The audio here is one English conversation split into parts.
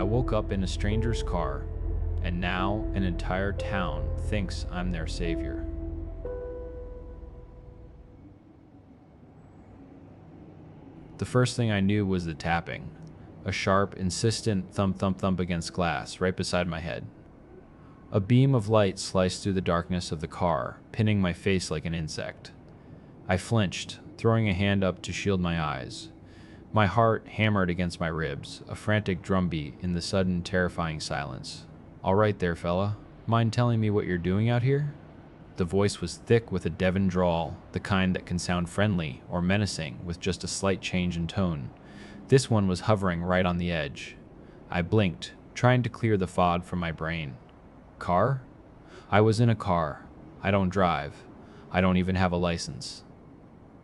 I woke up in a stranger's car, and now an entire town thinks I'm their savior. The first thing I knew was the tapping, a sharp, insistent thump thump thump against glass right beside my head. A beam of light sliced through the darkness of the car, pinning my face like an insect. I flinched, throwing a hand up to shield my eyes. My heart hammered against my ribs, a frantic drumbeat in the sudden, terrifying silence. "All right there, fella. Mind telling me what you're doing out here?" The voice was thick with a Devon drawl, the kind that can sound friendly or menacing with just a slight change in tone. This one was hovering right on the edge. I blinked, trying to clear the fog from my brain. Car? I was in a car. I don't drive. I don't even have a license.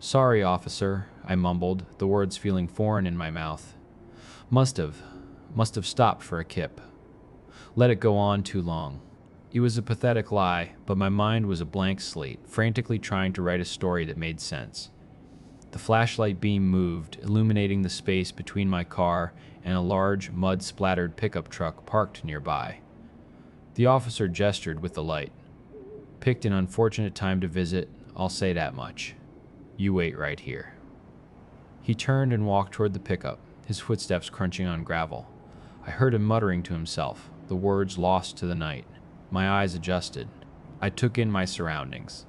"Sorry, officer," I mumbled, the words feeling foreign in my mouth. Must have stopped for a kip. Let it go on too long. It was a pathetic lie, but my mind was a blank slate, frantically trying to write a story that made sense. The flashlight beam moved, illuminating the space between my car and a large, mud-splattered pickup truck parked nearby. The officer gestured with the light. "Picked an unfortunate time to visit, I'll say that much. You wait right here." He turned and walked toward the pickup, his footsteps crunching on gravel. I heard him muttering to himself, the words lost to the night. My eyes adjusted. I took in my surroundings.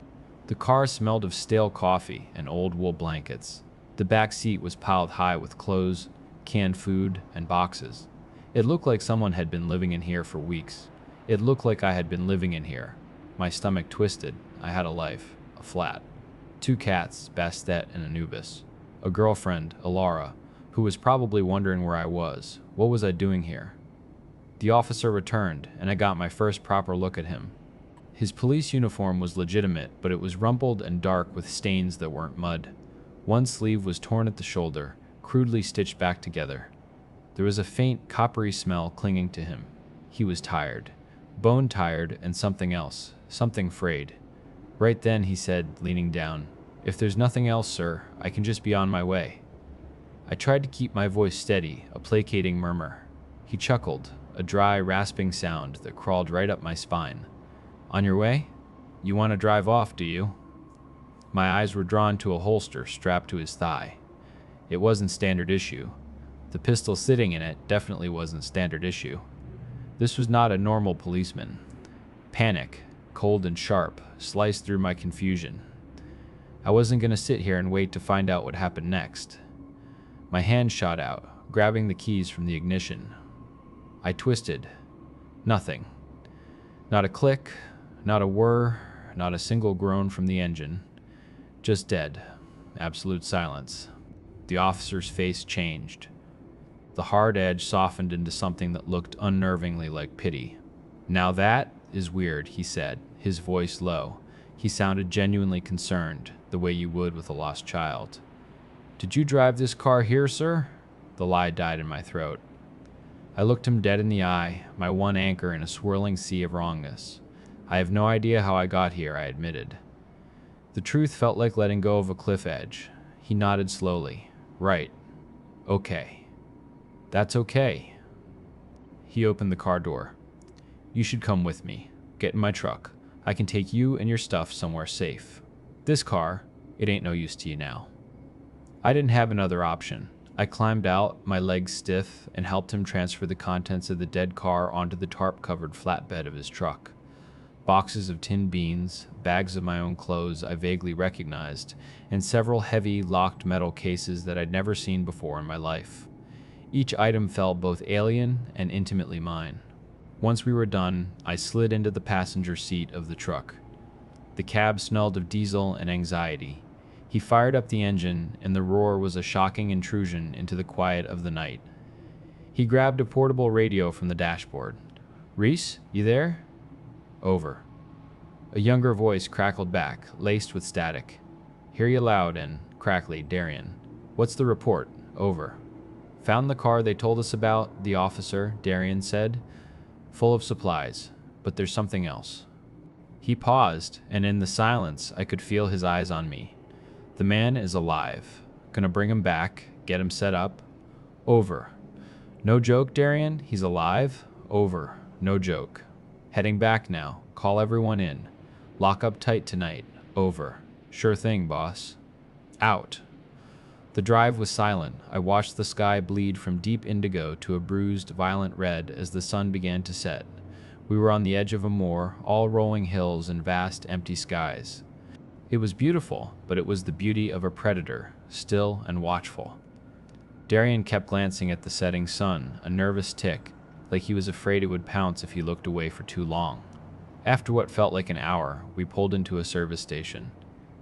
The car smelled of stale coffee and old wool blankets. The back seat was piled high with clothes, canned food, and boxes. It looked like someone had been living in here for weeks. It looked like I had been living in here. My stomach twisted. I had a life, a flat. 2 cats, Bastet and Anubis. A girlfriend, Alara, who was probably wondering where I was. What was I doing here? The officer returned, and I got my first proper look at him. His police uniform was legitimate, but it was rumpled and dark with stains that weren't mud. One sleeve was torn at the shoulder, crudely stitched back together. There was a faint, coppery smell clinging to him. He was tired. Bone-tired and something else, something frayed. Right then he said, leaning down, "If there's nothing else, sir, I can just be on my way." I tried to keep my voice steady, a placating murmur. He chuckled, a dry, rasping sound that crawled right up my spine. "On your way? You want to drive off, do you?" My eyes were drawn to a holster strapped to his thigh. It wasn't standard issue. The pistol sitting in it definitely wasn't standard issue. This was not a normal policeman. Panic, cold and sharp, sliced through my confusion. I wasn't going to sit here and wait to find out what happened next. My hand shot out, grabbing the keys from the ignition. I twisted. Nothing. Not a click, not a whir, not a single groan from the engine. Just dead. Absolute silence. The officer's face changed. The hard edge softened into something that looked unnervingly like pity. "Now that is weird," he said, his voice low. He sounded genuinely concerned, the way you would with a lost child. "Did you drive this car here, sir?" The lie died in my throat. I looked him dead in the eye, my one anchor in a swirling sea of wrongness. "I have no idea how I got here," I admitted. The truth felt like letting go of a cliff edge. He nodded slowly. "Right. Okay. That's okay." He opened the car door. "You should come with me. Get in my truck. I can take you and your stuff somewhere safe. This car, it ain't no use to you now." I didn't have another option. I climbed out, my legs stiff, and helped him transfer the contents of the dead car onto the tarp-covered flatbed of his truck. Boxes of tinned beans, bags of my own clothes I vaguely recognized, and several heavy, locked metal cases that I'd never seen before in my life. Each item felt both alien and intimately mine. Once we were done, I slid into the passenger seat of the truck. The cab smelled of diesel and anxiety. He fired up the engine, and the roar was a shocking intrusion into the quiet of the night. He grabbed a portable radio from the dashboard. "Reese, you there?" Over. A younger voice crackled back, laced with static. "Hear you loud and crackly, Darien. What's the report?" Over. "Found the car they told us about," the officer, Darien said. "Full of supplies, but there's something else." He paused, and in the silence I could feel his eyes on me. "The man is alive. Gonna bring him back, get him set up." Over. No joke, Darian? He's alive? Over. No joke. Heading back now. Call everyone in. Lock up tight tonight. Over. Sure thing, boss. Out. The drive was silent. I watched the sky bleed from deep indigo to a bruised, violent red as the sun began to set. We were on the edge of a moor, all rolling hills and vast, empty skies. It was beautiful, but it was the beauty of a predator, still and watchful. Darian kept glancing at the setting sun, a nervous tick, like he was afraid it would pounce if he looked away for too long. After what felt like an hour, we pulled into a service station.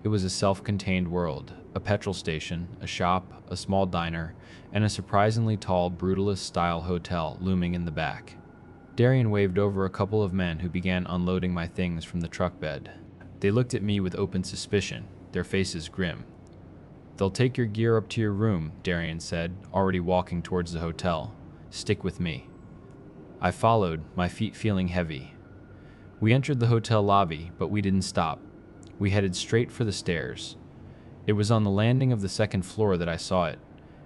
It was a self-contained world, a petrol station, a shop, a small diner, and a surprisingly tall, brutalist-style hotel looming in the back. Darian waved over a couple of men who began unloading my things from the truck bed. They looked at me with open suspicion, their faces grim. "They'll take your gear up to your room," Darian said, already walking towards the hotel. "Stick with me." I followed, my feet feeling heavy. We entered the hotel lobby, but we didn't stop. We headed straight for the stairs. It was on the landing of the second floor that I saw it,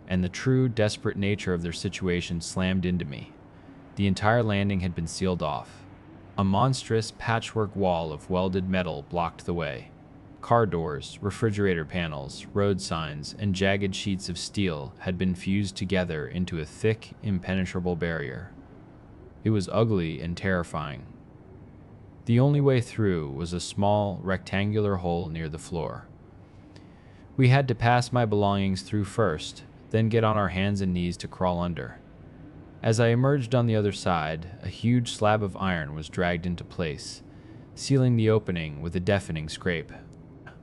and the true, desperate nature of their situation slammed into me. The entire landing had been sealed off. A monstrous patchwork wall of welded metal blocked the way. Car doors, refrigerator panels, road signs, and jagged sheets of steel had been fused together into a thick, impenetrable barrier. It was ugly and terrifying. The only way through was a small, rectangular hole near the floor. We had to pass my belongings through first, then get on our hands and knees to crawl under. As I emerged on the other side, a huge slab of iron was dragged into place, sealing the opening with a deafening scrape.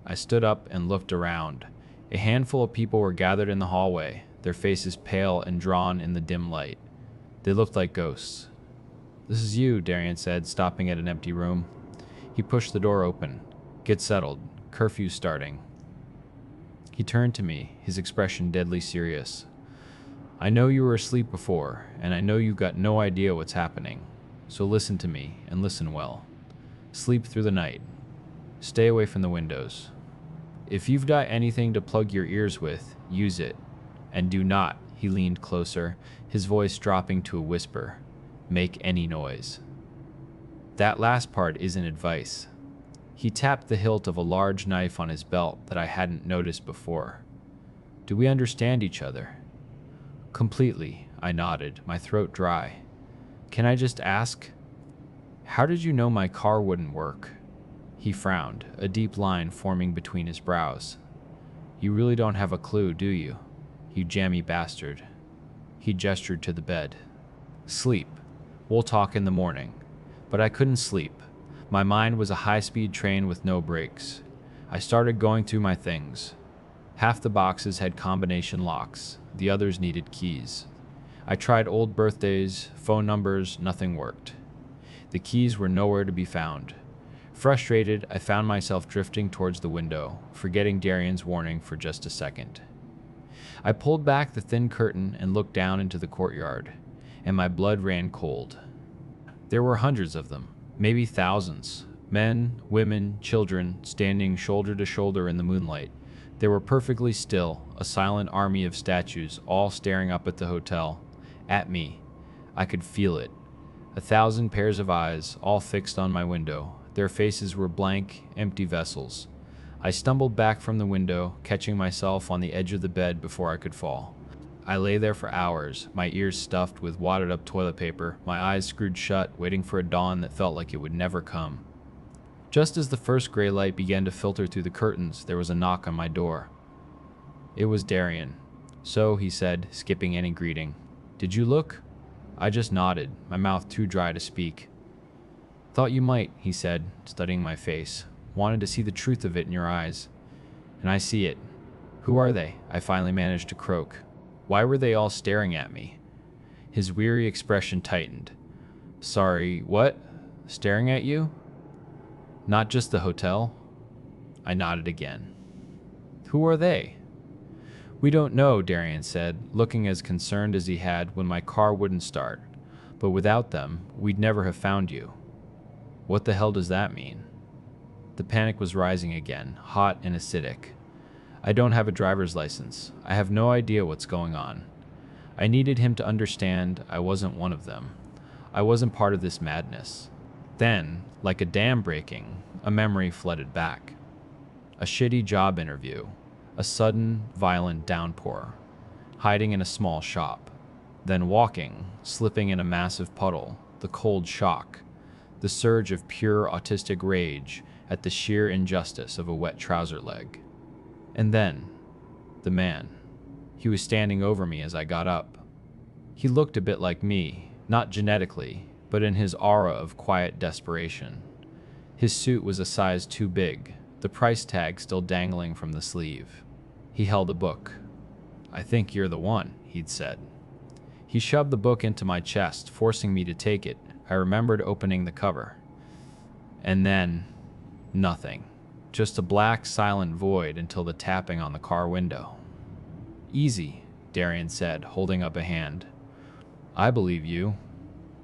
I stood up and looked around. A handful of people were gathered in the hallway, their faces pale and drawn in the dim light. They looked like ghosts. "This is you," Darian said, stopping at an empty room. He pushed the door open. "Get settled. Curfew's starting." He turned to me, his expression deadly serious. "I know you were asleep before, and I know you've got no idea what's happening. So listen to me, and listen well. Sleep through the night. Stay away from the windows. If you've got anything to plug your ears with, use it. And do not," he leaned closer, his voice dropping to a whisper, "make any noise." That last part isn't advice. He tapped the hilt of a large knife on his belt that I hadn't noticed before. "Do we understand each other?" "Completely," I nodded, my throat dry. "Can I just ask, how did you know my car wouldn't work?" He frowned, a deep line forming between his brows. "You really don't have a clue, do you? You jammy bastard." He gestured to the bed. "Sleep. We'll talk in the morning." But I couldn't sleep. My mind was a high-speed train with no brakes. I started going through my things. Half the boxes had combination locks, the others needed keys. I tried old birthdays, phone numbers, nothing worked. The keys were nowhere to be found. Frustrated, I found myself drifting towards the window, forgetting Darian's warning for just a second. I pulled back the thin curtain and looked down into the courtyard, and my blood ran cold. There were hundreds of them, maybe thousands, men, women, children, standing shoulder to shoulder in the moonlight. They were perfectly still, a silent army of statues, all staring up at the hotel, at me. I could feel it. 1,000 pairs of eyes, all fixed on my window. Their faces were blank, empty vessels. I stumbled back from the window, catching myself on the edge of the bed before I could fall. I lay there for hours, my ears stuffed with wadded-up toilet paper, my eyes screwed shut, waiting for a dawn that felt like it would never come. Just as the first gray light began to filter through the curtains, there was a knock on my door. It was Darian. "So," he said, skipping any greeting. "Did you look?" I just nodded, my mouth too dry to speak. "Thought you might," he said, studying my face. "Wanted to see the truth of it in your eyes." "And I see it." "Who are they?" I finally managed to croak. Why were they all staring at me? His weary expression tightened. "Sorry, what? Staring at you? Not just the hotel?" I nodded again. "Who are they?" "We don't know," Darian said, looking as concerned as he had when my car wouldn't start. "But without them, we'd never have found you." "What the hell does that mean?" The panic was rising again, hot and acidic. "I don't have a driver's license. I have no idea what's going on. I needed him to understand I wasn't one of them. I wasn't part of this madness. Then, like a dam breaking, a memory flooded back. A shitty job interview, a sudden, violent downpour, hiding in a small shop, then walking, slipping in a massive puddle, the cold shock, the surge of pure autistic rage at the sheer injustice of a wet trouser leg. And then, the man. He was standing over me as I got up. He looked a bit like me, not genetically, but in his aura of quiet desperation. His suit was a size too big, the price tag still dangling from the sleeve. He held a book. "I think you're the one," he'd said. He shoved the book into my chest, forcing me to take it. I remembered opening the cover. And then, nothing. Just a black, silent void until the tapping on the car window. "Easy," Darian said, holding up a hand. "I believe you.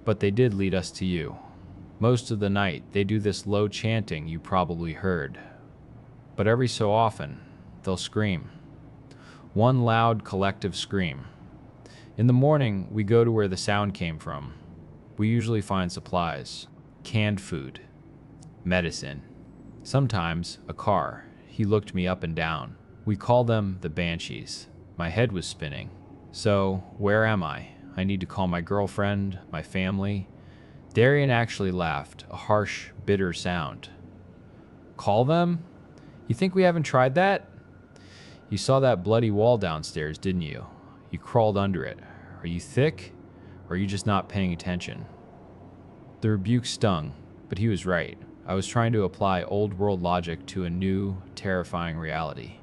But they did lead us to you. Most of the night, they do this low chanting you probably heard. But every so often, they'll scream. One loud, collective scream. In the morning, we go to where the sound came from. We usually find supplies, canned food, medicine, sometimes a car." He looked me up and down. "We call them the Banshees." My head was spinning. "So, where am I? I need to call my girlfriend, my family." Darian actually laughed, a harsh, bitter sound. "Call them? You think we haven't tried that? You saw that bloody wall downstairs, didn't you? You crawled under it. Are you thick, or are you just not paying attention?" The rebuke stung, but he was right. I was trying to apply old-world logic to a new, terrifying reality.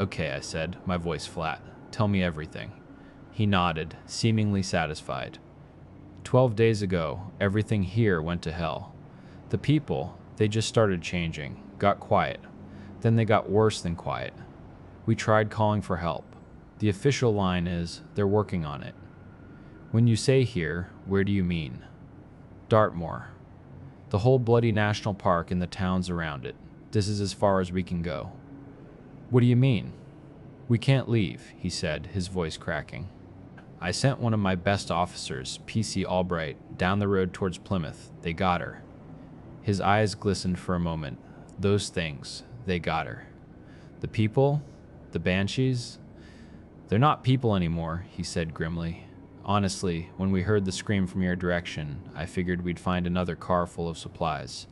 "Okay," I said, my voice flat. "Tell me everything." He nodded, seemingly satisfied. 12 days ago, everything here went to hell. The people, they just started changing, got quiet. Then they got worse than quiet. We tried calling for help. The official line is, they're working on it. When you say here, where do you mean? Dartmoor. The whole bloody national park and the towns around it. This is as far as we can go. What do you mean? We can't leave, he said, his voice cracking. I sent one of my best officers, PC Albright, down the road towards Plymouth. They got her. His eyes glistened for a moment. Those things, they got her. The people? The Banshees? They're not people anymore, he said grimly. Honestly, when we heard the scream from your direction, I figured we'd find another car full of supplies.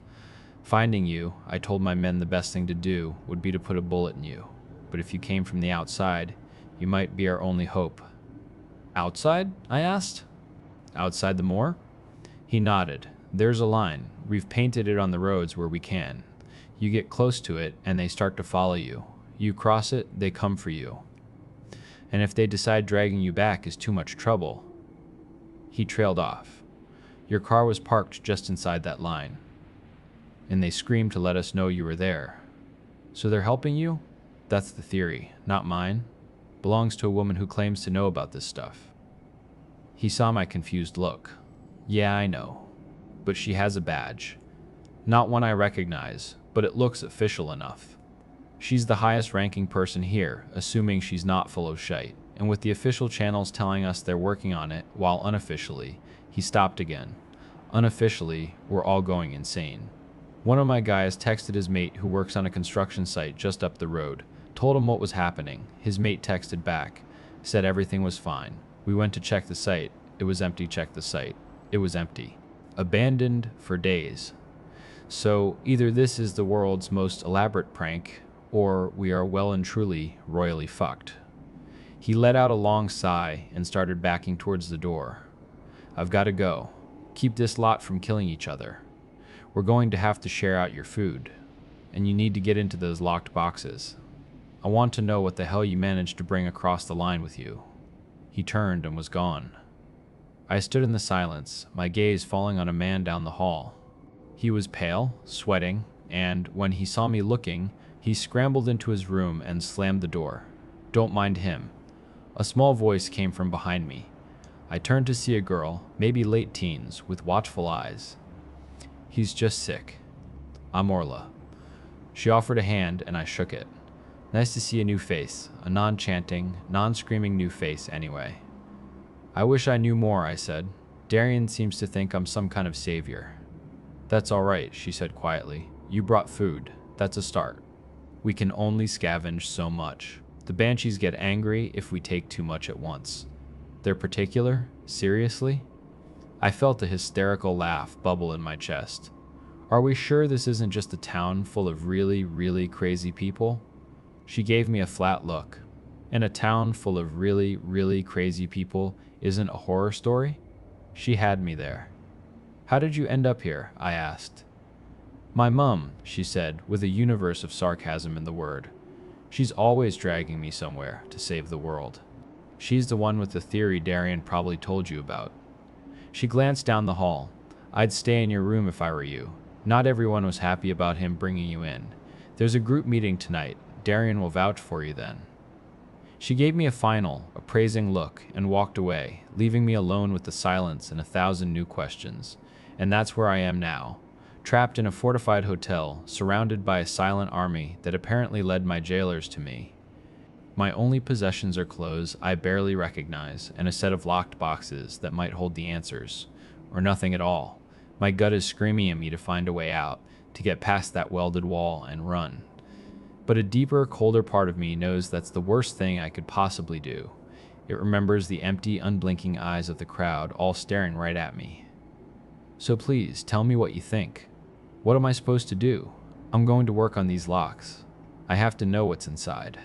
Finding you, I told my men the best thing to do would be to put a bullet in you. But if you came from the outside, you might be our only hope. Outside? I asked. Outside the moor? He nodded. There's a line. We've painted it on the roads where we can. You get close to it, and they start to follow you. You cross it, they come for you. And if they decide dragging you back is too much trouble... He trailed off. Your car was parked just inside that line. And they screamed to let us know you were there. So they're helping you? That's the theory, not mine. Belongs to a woman who claims to know about this stuff. He saw my confused look. Yeah, I know. But she has a badge. Not one I recognize, but it looks official enough. She's the highest ranking person here, assuming she's not full of shite. And with the official channels telling us they're working on it, while unofficially, he stopped again. Unofficially, we're all going insane. One of my guys texted his mate who works on a construction site just up the road, told him what was happening. His mate texted back, said everything was fine. We went to check the site. It was empty. Check the site. It was empty. Abandoned for days. So either this is the world's most elaborate prank, or we are well and truly royally fucked. He let out a long sigh and started backing towards the door. I've got to go. Keep this lot from killing each other. We're going to have to share out your food, and you need to get into those locked boxes. I want to know what the hell you managed to bring across the line with you. He turned and was gone. I stood in the silence, my gaze falling on a man down the hall. He was pale, sweating, and when he saw me looking, he scrambled into his room and slammed the door. Don't mind him. A small voice came from behind me. I turned to see a girl, maybe late teens, with watchful eyes. He's just sick. I'm Orla. She offered a hand and I shook it. Nice to see a new face, a non-chanting, non-screaming new face anyway. I wish I knew more, I said. Darian seems to think I'm some kind of savior. That's all right, she said quietly. You brought food. That's a start. We can only scavenge so much. The Banshees get angry if we take too much at once. They're particular? Seriously? I felt a hysterical laugh bubble in my chest. Are we sure this isn't just a town full of really, really crazy people? She gave me a flat look. And a town full of really, really crazy people isn't a horror story? She had me there. How did you end up here? I asked. My mum, she said, with a universe of sarcasm in the word. She's always dragging me somewhere to save the world. She's the one with the theory Darian probably told you about. She glanced down the hall. I'd stay in your room if I were you. Not everyone was happy about him bringing you in. There's a group meeting tonight. Darian will vouch for you then. She gave me a final, appraising look and walked away, leaving me alone with the silence and 1,000 new questions. And that's where I am now, trapped in a fortified hotel, surrounded by a silent army that apparently led my jailers to me. My only possessions are clothes I barely recognize and a set of locked boxes that might hold the answers, or nothing at all. My gut is screaming at me to find a way out, to get past that welded wall and run. But a deeper, colder part of me knows that's the worst thing I could possibly do. It remembers the empty, unblinking eyes of the crowd all staring right at me. So please, tell me what you think. What am I supposed to do? I'm going to work on these locks. I have to know what's inside.